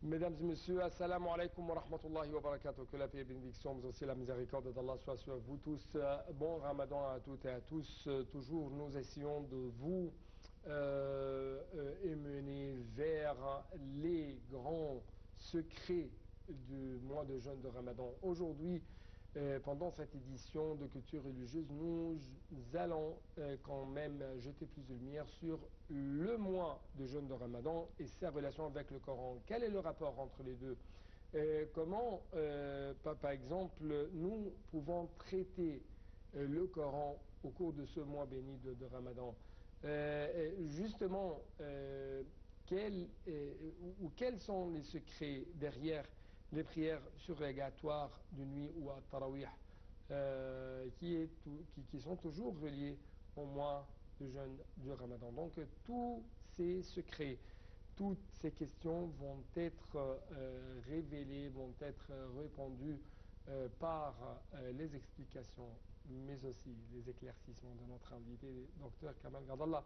Mesdames et messieurs, assalamu alaikum wa rahmatullahi wa barakatuh. Que la paix et bénédiction, mais aussi la miséricorde d'Allah soit sur vous tous. Bon Ramadan à toutes et à tous. Toujours, nous essayons de vous émener vers les grands secrets du mois de jeûne de Ramadan. Aujourd'hui, pendant cette édition de culture religieuse, nous allons quand même jeter plus de lumière sur le mois de jeûne de Ramadan et sa relation avec le Coran. Quel est le rapport entre les deux? Comment, par exemple, nous pouvons traiter le Coran au cours de ce mois béni de Ramadan? Justement, quels sont les secrets derrière les prières surrogatoires de nuit ou à Tarawih qui sont toujours reliées au mois de jeûne du Ramadan. Donc tous ces secrets, toutes ces questions vont être révélées, vont être répondues par les explications, mais aussi les éclaircissements de notre invité, Dr Kamal Gadallah,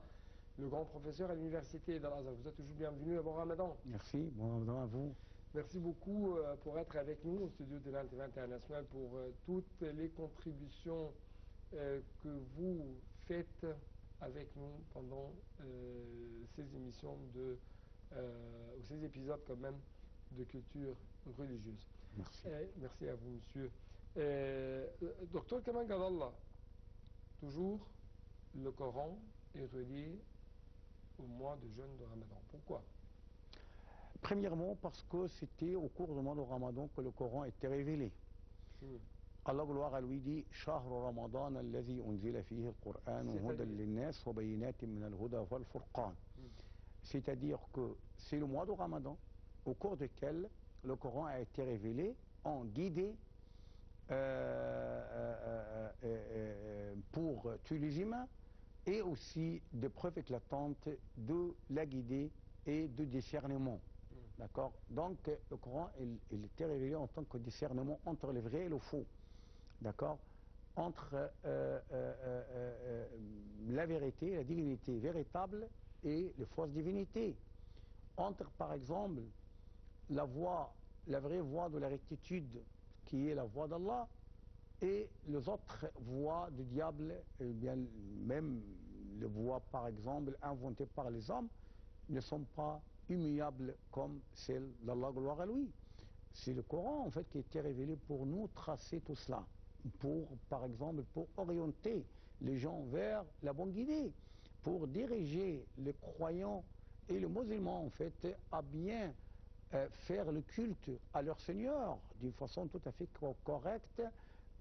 le grand professeur à l'université d'Al-Azhar. Vous êtes toujours bienvenu à bon Ramadan. Merci, bon Ramadan à vous. Merci beaucoup pour être avec nous au studio de l'Altv International pour toutes les contributions que vous faites avec nous pendant ces émissions ou ces épisodes quand même de culture religieuse. Merci. Merci à vous, monsieur. Docteur Kamal Gadallah, toujours le Coran est relié au mois de jeûne de Ramadan. Pourquoi? Premièrement, parce que c'était au cours du mois de Ramadan que le Coran était révélé. Allah gloire à lui dit شهر رمضان الذي أنزل فيه القرآن هدى للناس وبينات من الهدى والفرقان. C'est-à-dire que c'est le mois de Ramadan au cours duquel le Coran a été révélé en guidé pour tous les humains et aussi des preuves éclatantes de la guidée et de discernement. D'accord? Donc le Coran, il était révélé en tant que discernement entre le vrai et le faux. D'accord? Entre la vérité, la divinité véritable et les fausses divinités. Entre, par exemple, la vraie voie de la rectitude, qui est la voie d'Allah, et les autres voies du diable, bien, même les voies, par exemple, inventées par les hommes, ne sont pas immuables comme celle d'Allah, gloire à lui. C'est le Coran, en fait, qui a été révélé pour nous tracer tout cela. Par exemple, pour orienter les gens vers la bonne guidée, pour diriger les croyants et les musulmans, en fait, à bien faire le culte à leur Seigneur d'une façon tout à fait correcte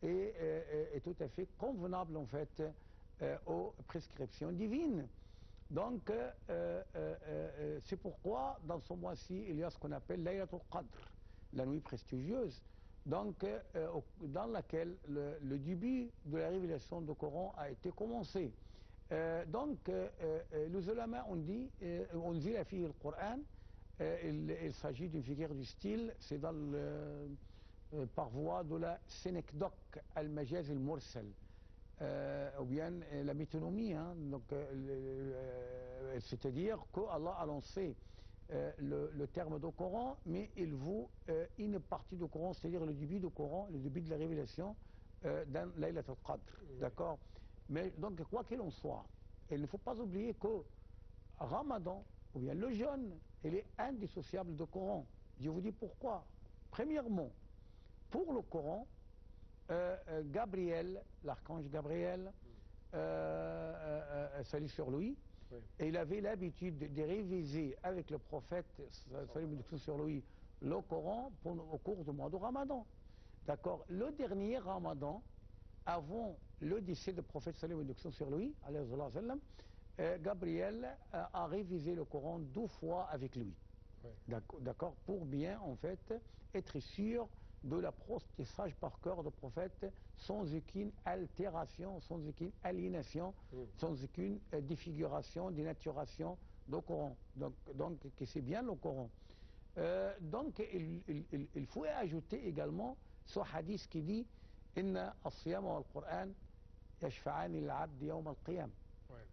et tout à fait convenable, en fait, aux prescriptions divines. Donc, c'est pourquoi, dans ce mois-ci, il y a ce qu'on appelle Laylatul Qadr, la nuit prestigieuse, donc, dans laquelle le début de la révélation du Coran a été commencé. Donc, les ulama ont dit, on dit la fille du Coran, il s'agit d'une figure du style, c'est par voie de la synecdoque, al-majaz al-mursal. Ou bien la métonymie, hein, c'est-à-dire qu'Allah a lancé le terme du Coran, mais il vaut une partie du Coran, c'est-à-dire le début du Coran, le début de la révélation dans Laylat al-Qadr. D'accord? Mais donc, quoi qu'il en soit, il ne faut pas oublier que Ramadan, ou bien le jeûne, il est indissociable du Coran. Je vous dis pourquoi. Premièrement, pour le Coran, Gabriel, l'archange Gabriel, salut sur lui, oui. Et il avait l'habitude de réviser avec le prophète, salut sur lui, le Coran au cours du mois de Ramadan. D'accord? Le dernier Ramadan, avant le décès du prophète, salut sur lui, Gabriel a révisé le Coran 2 fois avec lui. Oui. D'accord? Pour bien, en fait, être sûr de l'apprentissage par cœur du prophète sans aucune altération, sans aucune aliénation, sans aucune défiguration, dénaturation du Coran. Donc c'est bien le Coran. Donc il faut ajouter également ce hadith qui dit « Inna as-siyama wal-Qur'an yashfa'ani al-'abd yawm al-qiyam ».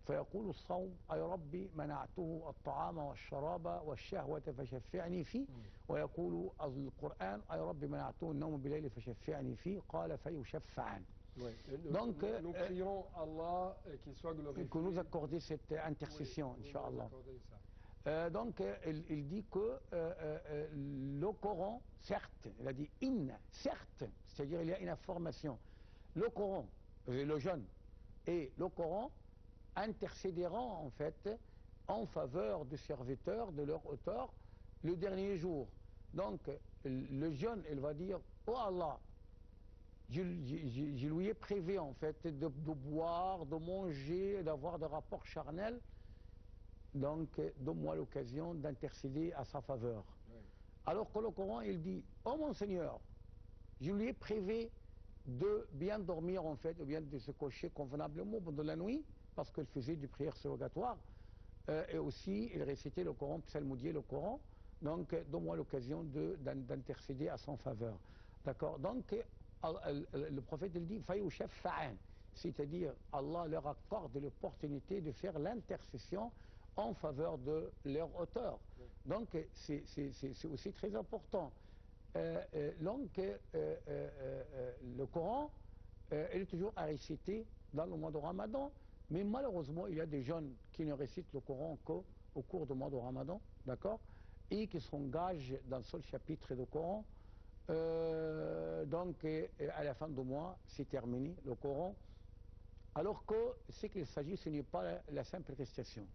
فيقول الصوم أي ربي منعته الطعام والشراب والشهوة فشفعني فيه ويقول القرآن أي ربي منعته النوم بالليل فشفعني فيه قال فيشفعان. Oui. Donc, nous prions Allah qu'il soit glorifié. Que nous accorder cette intercession, oui, Inch'Allah. Donc, il dit que le Coran, certes, il a dit inna, certes, c'est-à-dire il y a une information. Le Coran, le jeûne et le Coran intercéderont en fait en faveur des serviteurs, de leur auteur, le dernier jour. Donc, le jeune, il va dire, oh Allah, je lui ai prévu en fait de boire, de manger, d'avoir des rapports charnels. Donc, donne-moi l'occasion d'intercéder à sa faveur. Oui. Alors que le Coran, il dit, oh mon Seigneur, je lui ai prévu de bien dormir en fait, ou bien de se coucher convenablement pendant la nuit, parce qu'il faisait du prière surrogatoire, et aussi il récitait le Coran, psalmodiait le Coran. Donc, donne-moi l'occasion d'intercéder à son faveur. D'accord. Donc, le prophète il dit, fayushafa'an, c'est-à-dire Allah leur accorde l'opportunité de faire l'intercession en faveur de leur auteur. Oui. Donc, c'est aussi très important. Donc, le Coran, il est toujours à réciter dans le mois de Ramadan, mais malheureusement, il y a des jeunes qui ne récitent le Coran qu'au cours du mois de Ramadan, d'accord, et qui s'engagent dans le seul chapitre du Coran. Donc, à la fin du mois, c'est terminé, le Coran. Alors que ce qu'il s'agit, ce n'est pas la simple récitation,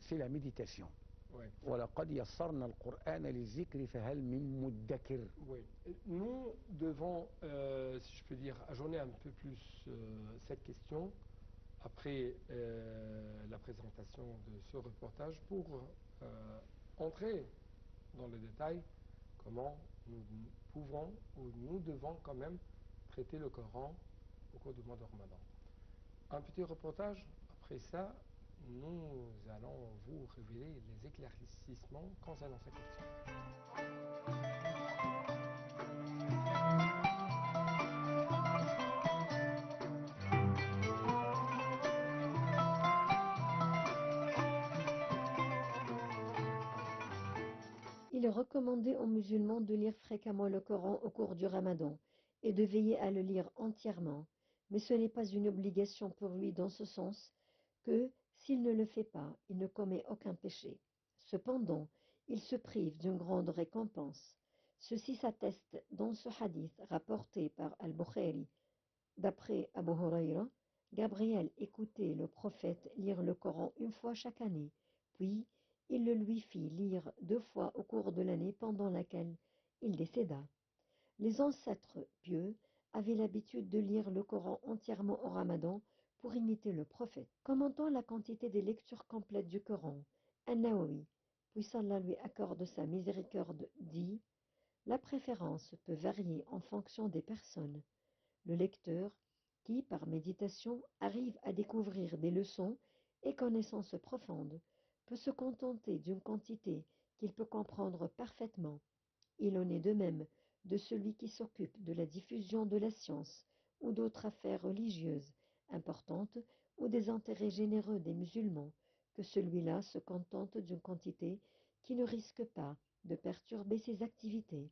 c'est la méditation. Oui. وَلَقَدْ يَسَّرْنَا الْقُرْآنَ لِلذِّكْرِ فَهَلْ مِن مُدَّكِرٍ. Oui. Nous devons, si je peux dire, ajourner un peu plus cette question après la présentation de ce reportage pour entrer dans le détail comment nous pouvons ou nous devons quand même traiter le Coran au cours du mois de Ramadan. Un petit reportage, après ça, nous allons vous révéler les éclaircissements concernant cette question. Il est recommandé aux musulmans de lire fréquemment le Coran au cours du Ramadan et de veiller à le lire entièrement, mais ce n'est pas une obligation pour lui dans ce sens que, s'il ne le fait pas, il ne commet aucun péché. Cependant, il se prive d'une grande récompense. Ceci s'atteste dans ce hadith rapporté par Al-Bukhari. D'après Abu Huraira, Gabriel écoutait le prophète lire le Coran une fois chaque année, puis il le lui fit lire 2 fois au cours de l'année pendant laquelle il décéda. Les ancêtres pieux avaient l'habitude de lire le Coran entièrement au Ramadan pour imiter le prophète. Commentant la quantité des lectures complètes du Coran, An-Nawawi, puisse Allah lui accorde sa miséricorde, dit « La préférence peut varier en fonction des personnes. Le lecteur, qui, par méditation, arrive à découvrir des leçons et connaissances profondes, peut se contenter d'une quantité qu'il peut comprendre parfaitement. Il en est de même de celui qui s'occupe de la diffusion de la science ou d'autres affaires religieuses importantes ou des intérêts généreux des musulmans, que celui-là se contente d'une quantité qui ne risque pas de perturber ses activités.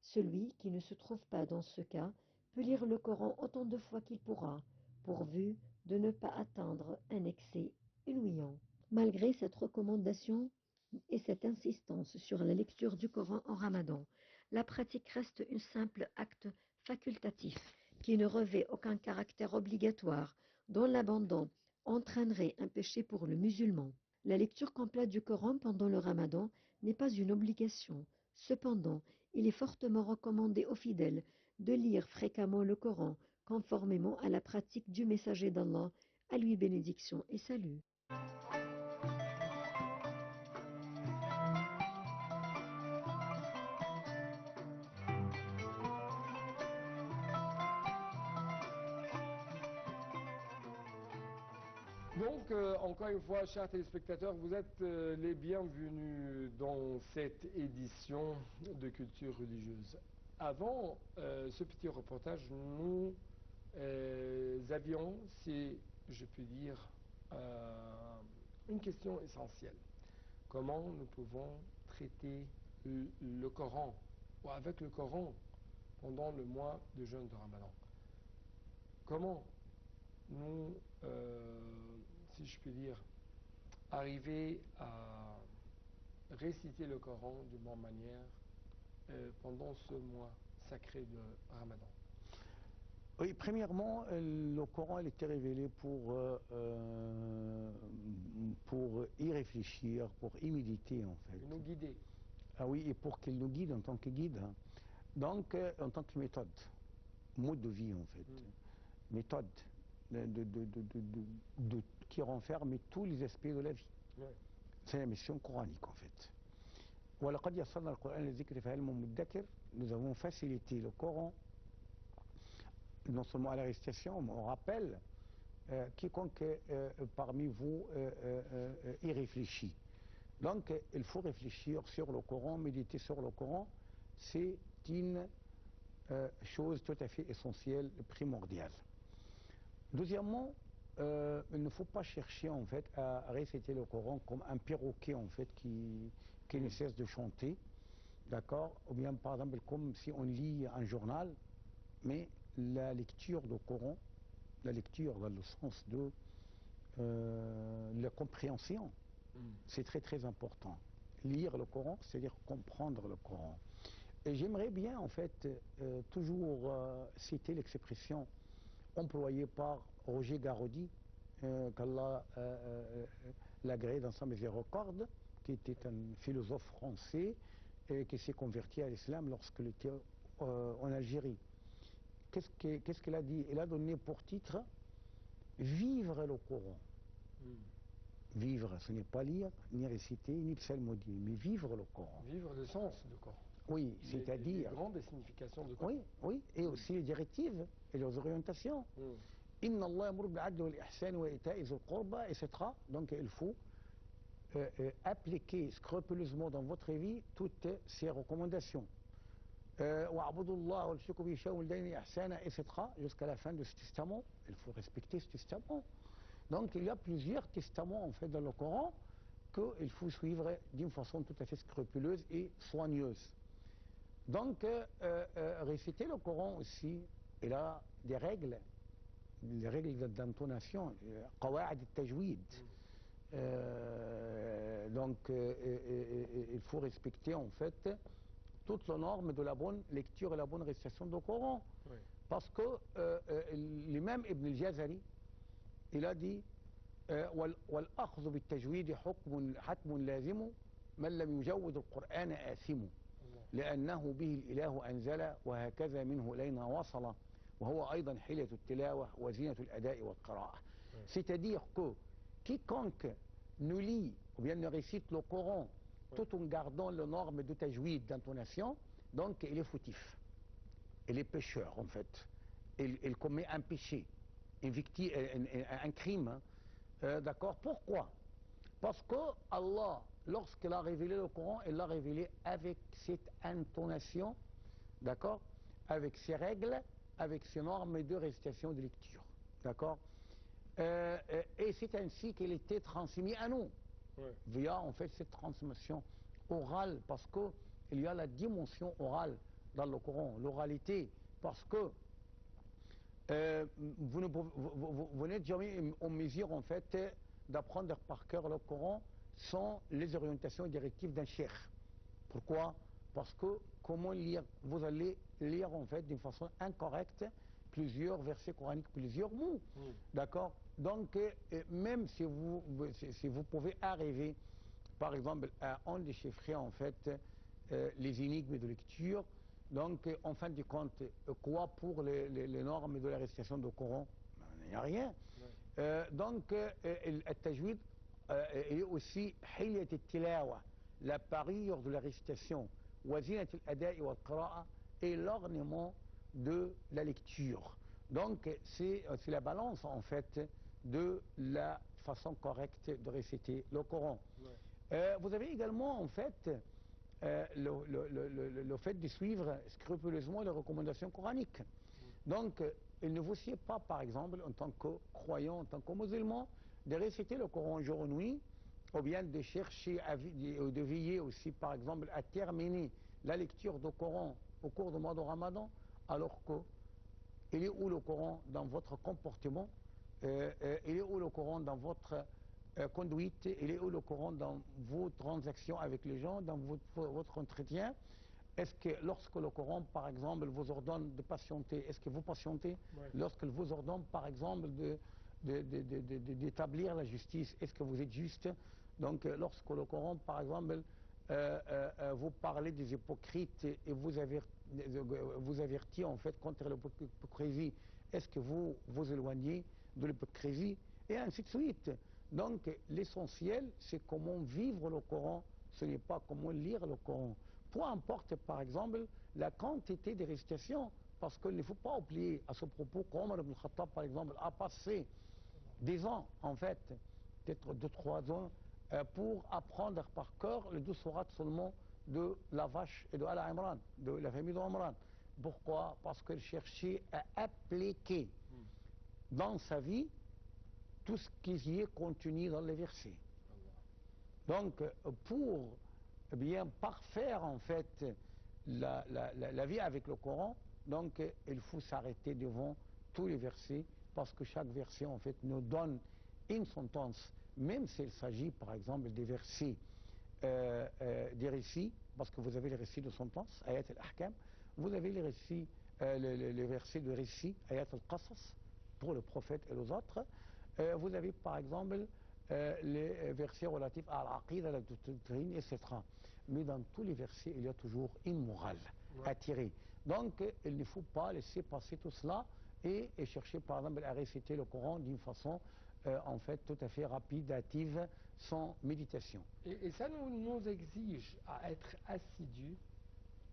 Celui qui ne se trouve pas dans ce cas peut lire le Coran autant de fois qu'il pourra, pourvu de ne pas atteindre un excès ennuyant. Malgré cette recommandation et cette insistance sur la lecture du Coran en Ramadan, la pratique reste un simple acte facultatif qui ne revêt aucun caractère obligatoire, dont l'abandon entraînerait un péché pour le musulman. La lecture complète du Coran pendant le Ramadan n'est pas une obligation. Cependant, il est fortement recommandé aux fidèles de lire fréquemment le Coran, conformément à la pratique du messager d'Allah, à lui bénédiction et salut. Donc, encore une fois, chers téléspectateurs, vous êtes les bienvenus dans cette édition de Culture religieuse. Avant ce petit reportage, nous avions, si je peux dire, une question essentielle. Comment nous pouvons traiter le Coran, ou avec le Coran, pendant le mois de jeûne de Ramadan? Comment nous, si je puis dire, arriver à réciter le Coran d'une bonne manière pendant ce mois sacré de Ramadan? Oui, premièrement, le Coran il était révélé pour y réfléchir, pour y méditer en fait. Nous guider. Ah oui, et pour qu'il nous guide en tant que guide. Hein. Donc, en tant que méthode, mode de vie en fait. Méthode qui renferme tous les aspects de la vie. Ouais. C'est la mission coranique en fait. وَلَقَدْ يَسَّرْنَا الْقُرْآنَ لِلذِّكْرِ فَهَلْ مِن مُدَّكِرٍ. Nous avons facilité le Coran, non seulement à la récitation, mais on rappelle quiconque parmi vous y réfléchit. Donc, il faut réfléchir sur le Coran, méditer sur le Coran. C'est une chose tout à fait essentielle, primordiale. Deuxièmement, il ne faut pas chercher en fait à réciter le Coran comme un perroquet en fait qui ne cesse de chanter, d'accord? Ou bien par exemple comme si on lit un journal, mais la lecture du Coran, la lecture dans le sens de la compréhension, c'est très très important. Lire le Coran, c'est-à-dire comprendre le Coran. Et j'aimerais bien en fait toujours citer l'expression employée par Roger Garaudy, qu'Allah l'agrée dans sa miséricorde, qui était un philosophe français et qui s'est converti à l'islam lorsqu'il était en Algérie. Qu'est-ce qu'il a dit? Il a donné pour titre vivre le Coran. Vivre, ce n'est pas lire, ni réciter, ni psalmodier, mais vivre le Coran. Vivre le sens du Coran. Oui, c'est-à-dire... Les grandes significations du Coran. Oui, oui, et aussi les directives et les orientations. Inna Allah yamur bil-'adli wal-ihsan wa ita'i dhil qurba, etc. Donc il faut appliquer scrupuleusement dans votre vie toutes ces recommandations. Wa'budullah wa l'shirku bihi shay'un wal-dayni ihsana, etc. Jusqu'à la fin de ce testament, il faut respecter ce testament. Donc il y a plusieurs testaments en fait dans le Coran qu'il faut suivre d'une façon tout à fait scrupuleuse et soigneuse. Donc réciter le Coran aussi, il a des règles, les règles d'intonation, qawa'id al-tajwid. Donc il faut respecter en fait toutes les normes de la bonne lecture et la bonne récitation du Coran. Oui. Parce que l'imam Ibn al-Jazari, il a dit والأخذ بالتجويد حتم لازم من لم يجود القرآن آثم لأنه به الإله أنزل وهكذا منه إلينا وصل وهو أيضا حلية التلاوة وزينة الأداء والقراءة. C'est-à-dire que quiconque ne lit ou bien ne récite le Coran tout en gardant les normes de tajwid, d'intonation, donc il est fautif, il est pécheur en fait, il commet un péché, un crime. Hein. D'accord? Pourquoi? Parce que Allah, lorsqu'il a révélé le Coran, il l'a révélé avec cette intonation, d'accord? Avec ses règles, avec ses normes de récitation de lecture. D'accord? Et c'est ainsi qu'il était transmis à nous, via en fait cette transmission orale, parce qu'il y a la dimension orale dans le Coran, l'oralité, parce que vous n'êtes jamais en mesure en fait d'apprendre par cœur le Coran sans les orientations et directives d'un cheikh. Pourquoi? Parce que comment lire? Vous allez lire en fait d'une façon incorrecte plusieurs versets coraniques, plusieurs mots. D'accord? Donc même si vous pouvez arriver par exemple à en déchiffrer en fait les énigmes de lecture. Donc, en fin de compte, quoi pour les normes de la récitation du Coran? Il n'y a rien. Donc, le tajwid est aussi hilyat al-tilawa, la parure de la récitation, wazinat al-ada'i wal qira'a, et l'ornement de la lecture. Donc, c'est la balance, en fait, de la façon correcte de réciter le Coran. Vous avez également, en fait, le fait de suivre scrupuleusement les recommandations coraniques. Donc, il ne vous sied pas, par exemple, en tant que croyant, en tant que musulman, de réciter le Coran jour et nuit, ou bien de chercher, de veiller aussi, par exemple, à terminer la lecture du Coran au cours du mois de Ramadan, alors que il est où le Coran dans votre comportement, il est où le Coran dans votre conduite, il est où le Coran dans vos transactions avec les gens, dans votre entretien. Est-ce que lorsque le Coran, par exemple, vous ordonne de patienter, est-ce que vous patientez? Ouais. Lorsqu'il vous ordonne, par exemple, d'établir la justice, est-ce que vous êtes juste? Donc, lorsque le Coran, par exemple, vous parlez des hypocrites et vous avertit en fait contre l'hypocrisie, est-ce que vous vous éloignez de l'hypocrisie? Et ainsi de suite. Donc, l'essentiel, c'est comment vivre le Coran, ce n'est pas comment lire le Coran. Peu importe, par exemple, la quantité des récitations, parce qu'il ne faut pas oublier à ce propos qu'Omar ibn Khattab, par exemple, a passé des ans, en fait, peut-être 2-3 ans, pour apprendre par cœur les 12 sourates seulement de la vache et de Al Imran, de la famille d'Imran. Pourquoi? Parce qu'il cherchait à appliquer dans sa vie tout ce qui y est contenu dans les versets. Donc, pour bien parfaire en fait la vie avec le Coran, donc il faut s'arrêter devant tous les versets, parce que chaque verset en fait nous donne une sentence, même s'il s'agit par exemple des versets des récits, parce que vous avez les récits de sentence, ayat al-ahkam, vous avez les récits, les versets de récits, ayat al-qasas, pour le prophète et les autres. Vous avez par exemple les versets relatifs à l'aqid, à la doctrine, etc. Mais dans tous les versets, il y a toujours une morale à tirer. Donc, il ne faut pas laisser passer tout cela et chercher par exemple à réciter le Coran d'une façon en fait tout à fait rapide, hâtive, sans méditation. Et ça nous exige à être assidus,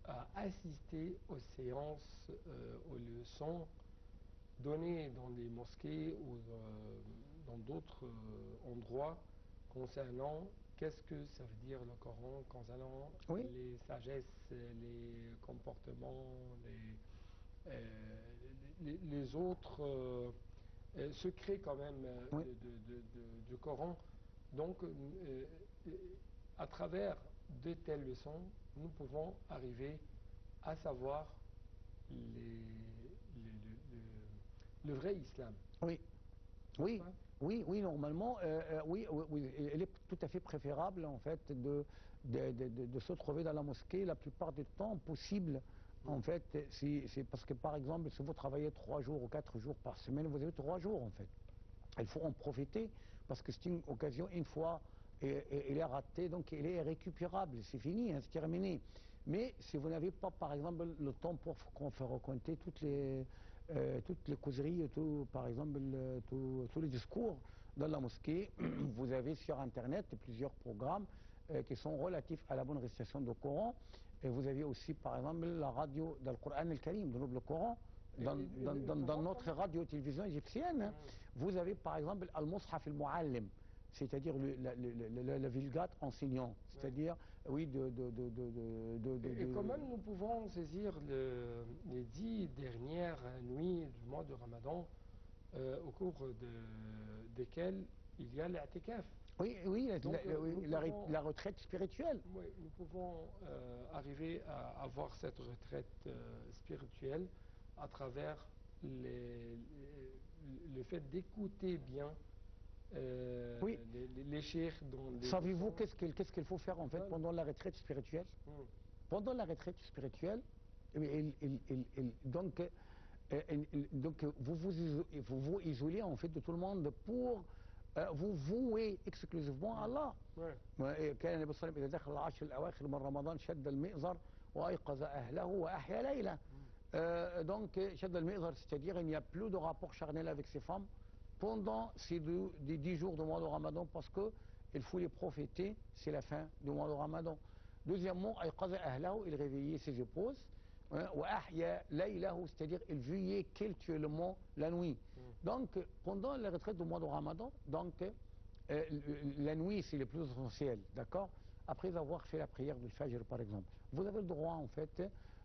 à assister aux séances, aux leçons données dans les mosquées ou dans d'autres endroits concernant qu'est-ce que ça veut dire le Coran, concernant les sagesses, les comportements, les autres secrets quand même du Coran. Donc, à travers de telles leçons, nous pouvons arriver à savoir le vrai islam. Oui, oui, oui, oui, normalement, oui, il est tout à fait préférable en fait de se trouver dans la mosquée la plupart du temps possible. En fait, c'est parce que par exemple, si vous travaillez 3 jours ou 4 jours par semaine, vous avez 3 jours en fait. Il faut en profiter parce que c'est une occasion, une fois, elle est ratée, donc elle est récupérable, c'est fini, hein, c'est terminé. Mais si vous n'avez pas, par exemple, le temps pour faire raconter toutes les causeries, par exemple, tous les discours dans la mosquée, vous avez sur Internet plusieurs programmes qui sont relatifs à la bonne récitation du Coran. Et vous avez aussi, par exemple, la radio dans le Coran al-Karim, dans le Coran. Dans notre radio-télévision égyptienne, vous avez par exemple Al-Mushaf al-Muallim, c'est-à-dire la vulgate enseignant, c'est-à-dire, oui, Et quand même, nous pouvons saisir les 10 dernières nuits du mois de Ramadan, au cours desquelles il y a l'I'tikaf. Oui, oui, la retraite spirituelle. Oui, nous pouvons arriver à avoir cette retraite spirituelle à travers le fait d'écouter bien les cheikhs. Savez-vous qu'est-ce qu'il faut faire en fait pendant la retraite spirituelle? Pendant la retraite spirituelle, donc vous vous isolez en fait de tout le monde pour vous vouez exclusivement à Allah. كان النبي صلى الله عليه وسلم إذا دخل العشر الأواخر من رمضان شد المئزر وأيقظ أهله وأحيا ليلة. Donc شد المئزر, c'est-à-dire il n'y a plus de rapport charnel avec ses femmes pendant ces 10 jours du mois de Ramadan, parce qu'il faut les profiter, c'est la fin du mois de Ramadan. Deuxièmement, أيقظ أهله, il réveillait ses épouses. وأحيا ليله, c'est-à-dire il veillait cultuellement la nuit. Donc pendant la retraite du mois de Ramadan, donc la nuit c'est le plus essentiel, d'accord? Après avoir fait la prière du Fajr par exemple, vous avez le droit en fait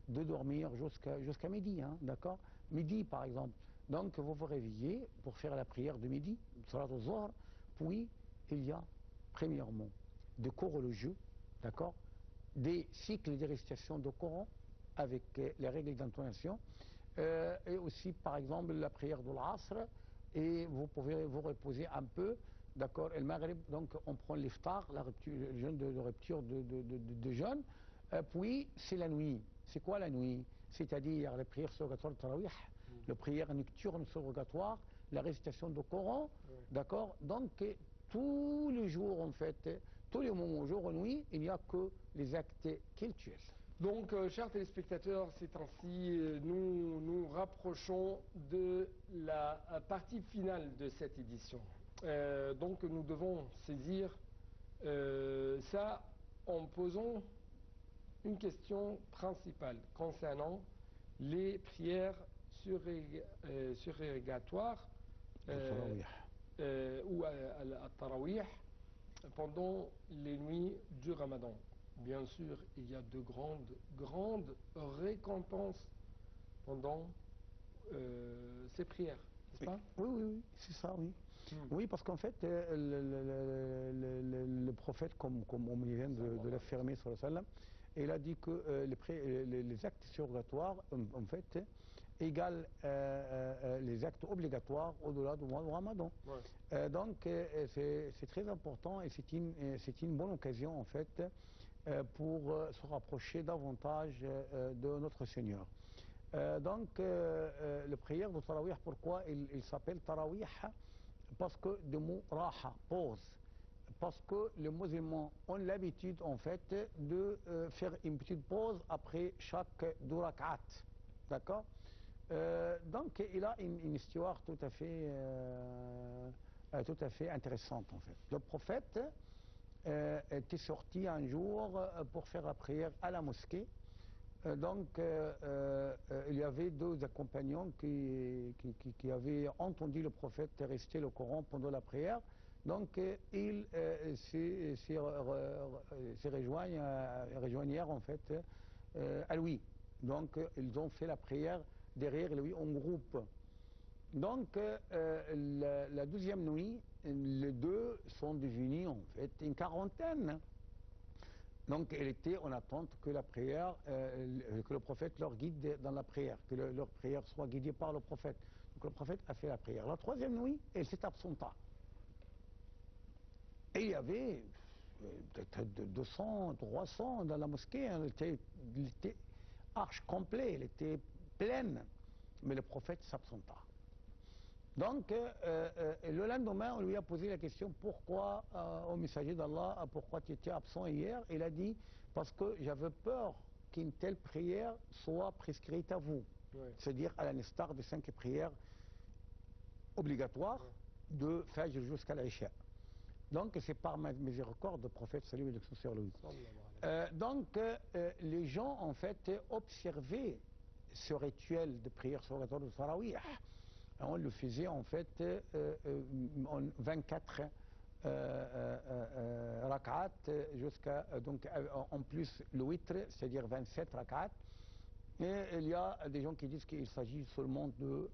de dormir jusqu'à midi, hein, d'accord? Midi par exemple. Donc vous vous réveillez pour faire la prière de midi, salat al-Zuhr, Puis, il y a, premièrement, des cours religieux, d'accord, des cycles de récitation de Coran avec les règles d'intonation, et aussi, par exemple, la prière de l'Asr, et vous pouvez vous reposer un peu, d'accord, et le Maghrib, donc on prend l'iftar, le jeûne de rupture de jeûne, puis c'est la nuit. C'est quoi la nuit? C'est-à-dire la prière surrogatoire de Tarawih, la prière nocturne surrogatoire, la récitation du Coran, d'accord. Donc tous les jours, en fait, tous les moments, jour et nuit, il n'y a que les actes cultuels. Donc, chers téléspectateurs, c'est ainsi, nous nous rapprochons de la partie finale de cette édition. Donc, nous devons saisir ça en posant une question principale concernant les prières surérogatoires ou à Tarawih pendant les nuits du Ramadan. Bien sûr, il y a de grandes récompenses pendant ces prières, n'est-ce pas? Oui, c'est ça, oui. Oui, parce qu'en fait, le prophète, comme on vient de l'affirmer sur le salam, il a dit que les actes surrogatoires, en fait, égalent les actes obligatoires au-delà du mois de Ramadan. Ouais. Donc, c'est très important et c'est une bonne occasion, en fait, pour se rapprocher davantage de notre Seigneur. Donc, le prière de Tarawih, pourquoi il s'appelle Tarawih? Parce que le mot raha, pause. Parce que les musulmans ont l'habitude, en fait, de faire une petite pause après chaque 2 rak'at. D'accord? Donc, il a une histoire tout à fait intéressante, en fait. Le prophète était sorti un jour pour faire la prière à la mosquée. Donc, il y avait 2 accompagnants qui avaient entendu le prophète réciter le Coran pendant la prière. Donc, ils se rejoignèrent en fait à lui. Donc, ils ont fait la prière derrière lui en groupe. Donc, la 2e nuit, les 2 sont devenus en fait une quarantaine. Donc, elle était en attente que la prière, que le prophète leur guide dans la prière, que leur prière soit guidée par le prophète. Donc, le prophète a fait la prière. La 3e nuit, elle s'est absenta. Et il y avait peut-être 200, 300 dans la mosquée. Hein. Elle était arche complète, elle était pleine. Mais le prophète s'absenta. Donc, le lendemain, on lui a posé la question, pourquoi, au messager d'Allah, pourquoi tu étais absent hier? Il a dit, parce que j'avais peur qu'une telle prière soit prescrite à vous. Ouais. C'est-à-dire à l'instar des 5 prières obligatoires de Fajr jusqu'à l'Isha. Donc, c'est par miséricorde du prophète, salut et l'action sur lui. Donc, les gens, en fait, observaient ce rituel de prière surrogatoire de Tarawih. On le faisait en fait en 24 rak'at jusqu'à donc en plus le witr, c'est-à-dire 27 rak'at. Et il y a des gens qui disent qu'il s'agit seulement de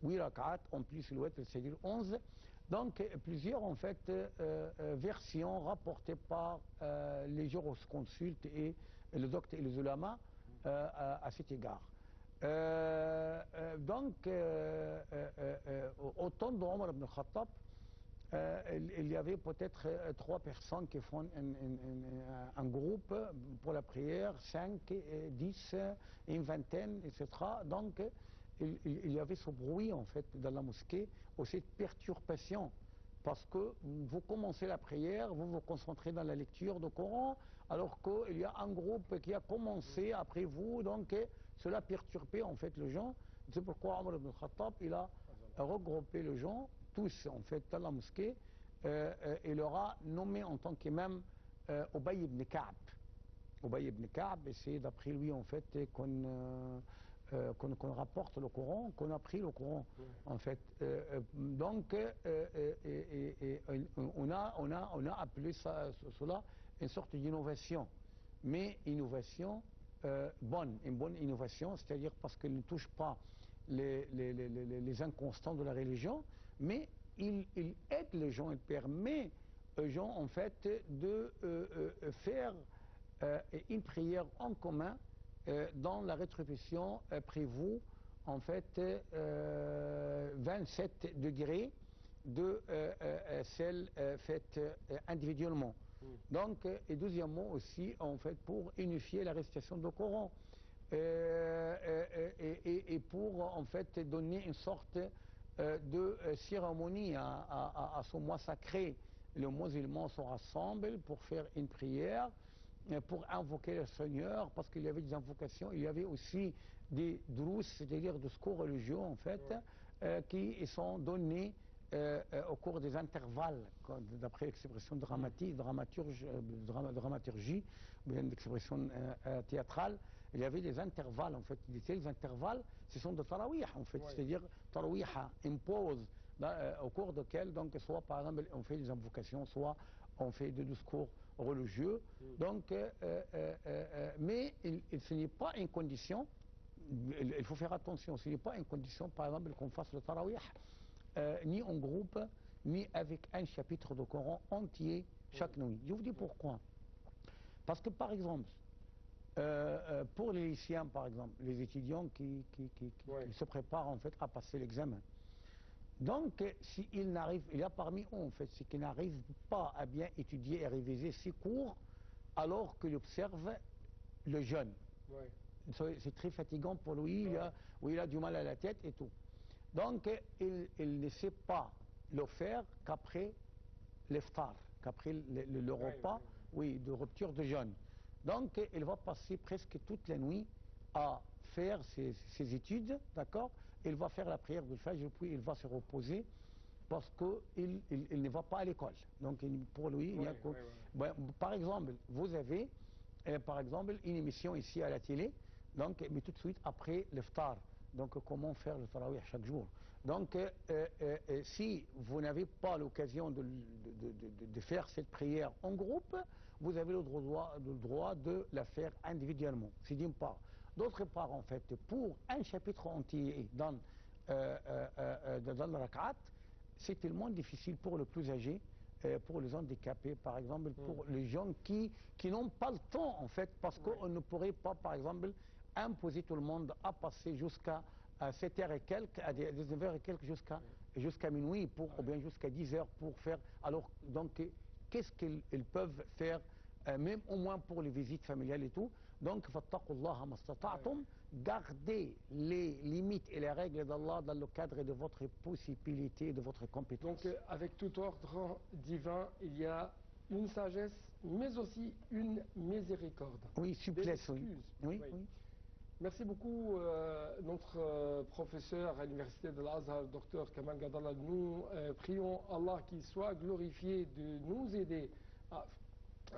8 rak'at en plus le witr, c'est-à-dire 11. Donc plusieurs en fait versions rapportées par les jurisconsultes et le docteur et les ulama à cet égard. Donc, au temps d'Omar ibn Khattab, il y avait peut-être 3 personnes qui font un groupe pour la prière, 5, 10, une vingtaine, etc. Donc, il y avait ce bruit, en fait, dans la mosquée, ou cette perturbation. Parce que vous commencez la prière, vous vous concentrez dans la lecture du Coran, alors qu'il y a un groupe qui a commencé après vous, donc cela perturbait en fait les gens. C'est pourquoi Omar ibn Khattab, il a regroupé les gens, tous en fait, dans la mosquée, et leur a nommé en tant qu'imam Ubay ibn Ka'b. Ubay ibn Ka'b, et c'est d'après lui en fait qu'on rapporte le Coran, qu'on a pris le Coran en fait. Donc on a appelé cela une sorte d'innovation, mais innovation une bonne innovation, c'est-à-dire parce qu'elle ne touche pas les inconstants de la religion, mais il aide les gens, il permet aux gens en fait de faire une prière en commun dans la rétribution prévue en fait 27 degrés de celle faite individuellement. Donc, et deuxièmement aussi, en fait, pour unifier la récitation du Coran et pour, en fait, donner une sorte de cérémonie à ce mois sacré. Les musulmans se rassemblent pour faire une prière, pour invoquer le Seigneur, parce qu'il y avait des invocations, il y avait aussi des drous, c'est-à-dire des discours religieux, en fait, qui sont donnés au cours des intervalles, d'après l'expression dramaturgie, bien l'expression théâtrale, il y avait des intervalles, en fait, les intervalles, ce sont des tarawih, en fait, c'est-à-dire tarawih impose, au cours desquels, donc, soit par exemple, on fait des invocations, soit on fait des discours religieux, donc, mais ce n'est pas une condition, il faut faire attention, ce n'est pas une condition, par exemple, qu'on fasse le tarawih, ni en groupe, ni avec un chapitre de Coran entier chaque nuit. Je vous dis pourquoi. Parce que, par exemple, pour les lycéens, par exemple, les étudiants qui se préparent en fait à passer l'examen, donc s'ils n'arrivent, il y a parmi eux en fait, ceux qui n'arrivent pas à bien étudier et réviser ces cours, alors qu'ils observent le jeûne. C'est très fatigant pour lui, il a du mal à la tête et tout. Donc, il ne sait pas le faire qu'après l'iftar, qu'après le repas, de rupture de jeûne. Donc, il va passer presque toute la nuit à faire ses études, d'accord? Il va faire la prière du Fajr, puis il va se reposer parce qu'il ne va pas à l'école. Donc, pour lui, il y a par exemple, vous avez, par exemple, une émission ici à la télé, donc, mais tout de suite après l'iftar. Donc, comment faire le tarawih chaque jour? Donc, si vous n'avez pas l'occasion de faire cette prière en groupe, vous avez le droit de la faire individuellement. C'est d'une part. D'autre part, en fait, pour un chapitre entier dans le rak'at, c'est tellement difficile pour le plus âgé, pour les handicapés, par exemple, pour les gens qui n'ont pas le temps, en fait, parce qu'on ne pourrait pas, par exemple, imposer tout le monde à passer jusqu'à 7h et quelques, à 19h et quelques jusqu'à minuit, ou bien jusqu'à 10h pour faire. Alors, donc, qu'est-ce qu'ils peuvent faire, même au moins pour les visites familiales et tout? Donc, fattaqullaha mastata'tum, gardez les limites et les règles d'Allah dans le cadre de votre possibilité, de votre compétence. Donc, avec tout ordre divin, il y a une sagesse, mais aussi une miséricorde. Oui, souplesse, oui. Merci beaucoup, notre professeur à l'université de l'Azhar, Dr Kamal Gadallah. Nous prions Allah qu'il soit glorifié de nous aider à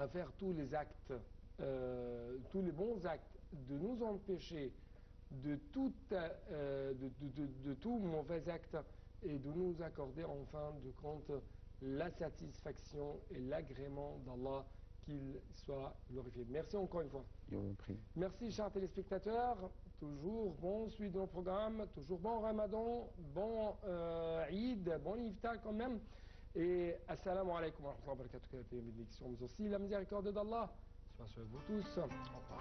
faire tous les actes, tous les bons actes, de nous empêcher de tout mauvais acte et de nous accorder en fin de compte la satisfaction et l'agrément d'Allah, qu'il soit glorifié. Merci encore une fois. Je vous prie. Merci, chers téléspectateurs. Toujours bon suivi de nos programmes, toujours bon Ramadan, bon Eid, bon Iftar quand même. Et assalamu alaikum wa rahmatullahi wa barakatuh, que la bénédiction, mais aussi la miséricorde d'Allah soit sur vous tous. Au revoir.